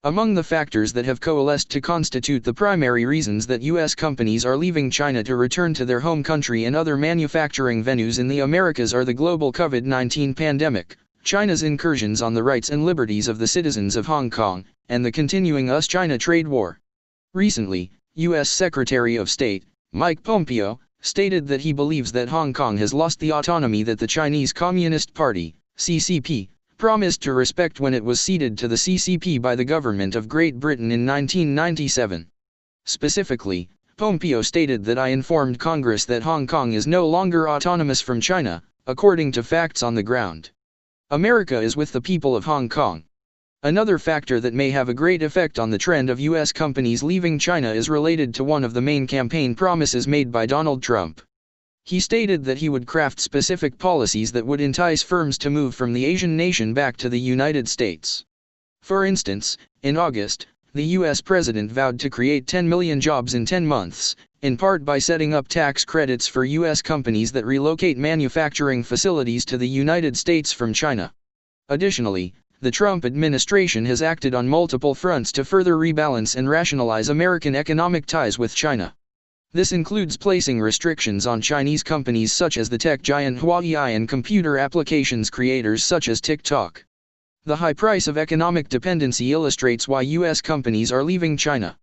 Among the factors that have coalesced to constitute the primary reasons that U.S. companies are leaving China to return to their home country and other manufacturing venues in the Americas are the global COVID-19 pandemic, China's incursions on the rights and liberties of the citizens of Hong Kong, and the continuing US-China trade war. Recently, U.S. Secretary of State, Mike Pompeo, stated that he believes that Hong Kong has lost the autonomy that the Chinese Communist Party, CCP, promised to respect when it was ceded to the CCP by the government of Great Britain in 1997. Specifically, Pompeo stated that I informed Congress that Hong Kong is no longer autonomous from China, according to facts on the ground. America is with the people of Hong Kong. Another factor that may have a great effect on the trend of U.S. companies leaving China is related to one of the main campaign promises made by Donald Trump. He stated that he would craft specific policies that would entice firms to move from the Asian nation back to the United States. For instance, in August, the U.S. president vowed to create 10 million jobs in 10 months, in part by setting up tax credits for U.S. companies that relocate manufacturing facilities to the United States from China. Additionally, the Trump administration has acted on multiple fronts to further rebalance and rationalize American economic ties with China. This includes placing restrictions on Chinese companies such as the tech giant Huawei and computer applications creators such as TikTok. The high price of economic dependency illustrates why U.S. companies are leaving China.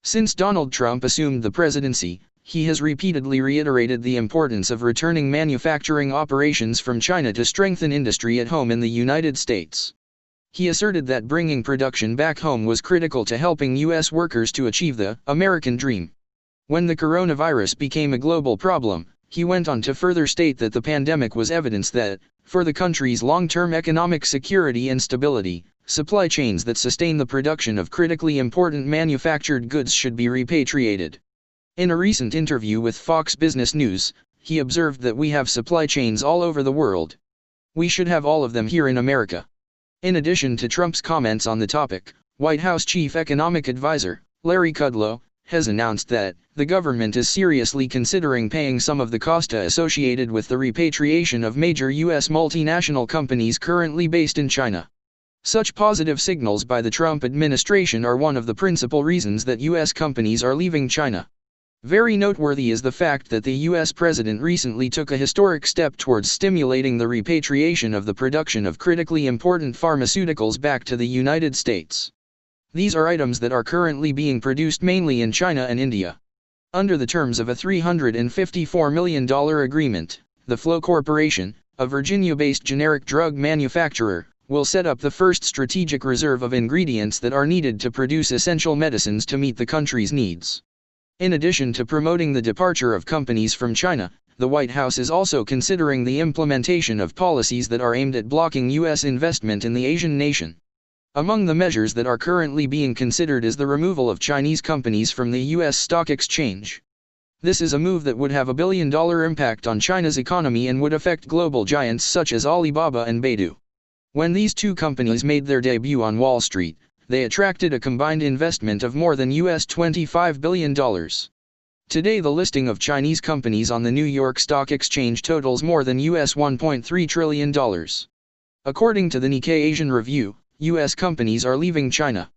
Since Donald Trump assumed the presidency, he has repeatedly reiterated the importance of returning manufacturing operations from China to strengthen industry at home in the United States. He asserted that bringing production back home was critical to helping U.S. workers to achieve the American dream. When the coronavirus became a global problem, he went on to further state that the pandemic was evidence that, for the country's long-term economic security and stability, supply chains that sustain the production of critically important manufactured goods should be repatriated. In a recent interview with Fox Business News, he observed that we have supply chains all over the world. We should have all of them here in America. In addition to Trump's comments on the topic, White House Chief Economic Advisor, Larry Kudlow, has announced that the government is seriously considering paying some of the cost associated with the repatriation of major U.S. multinational companies currently based in China. Such positive signals by the Trump administration are one of the principal reasons that U.S. companies are leaving China. Very noteworthy is the fact that the U.S. president recently took a historic step towards stimulating the repatriation of the production of critically important pharmaceuticals back to the United States. These are items that are currently being produced mainly in China and India. Under the terms of a $354 million agreement, the Flow Corporation, a Virginia-based generic drug manufacturer, will set up the first strategic reserve of ingredients that are needed to produce essential medicines to meet the country's needs. In addition to promoting the departure of companies from China, the White House is also considering the implementation of policies that are aimed at blocking U.S. investment in the Asian nation. Among the measures that are currently being considered is the removal of Chinese companies from the U.S. stock exchange. This is a move that would have a billion-dollar impact on China's economy and would affect global giants such as Alibaba and Baidu. When these two companies made their debut on Wall Street, they attracted a combined investment of more than $25 billion. Today the listing of Chinese companies on the New York Stock Exchange totals more than $1.3 trillion. According to the Nikkei Asian Review, U.S. companies are leaving China.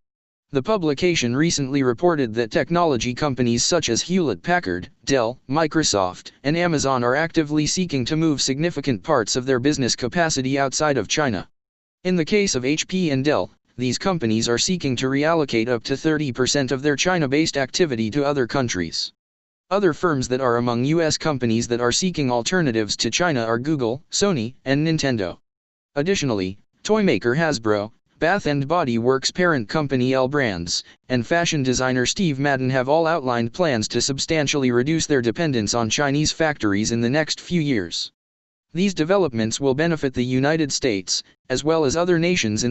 The publication recently reported that technology companies such as Hewlett-Packard, Dell, Microsoft, and Amazon are actively seeking to move significant parts of their business capacity outside of China. In the case of HP and Dell, these companies are seeking to reallocate up to 30% of their China-based activity to other countries. Other firms that are among U.S. companies that are seeking alternatives to China are Google, Sony, and Nintendo. Additionally, toymaker Hasbro, Bath & Body Works parent company L Brands, and fashion designer Steve Madden have all outlined plans to substantially reduce their dependence on Chinese factories in the next few years. These developments will benefit the United States, as well as other nations in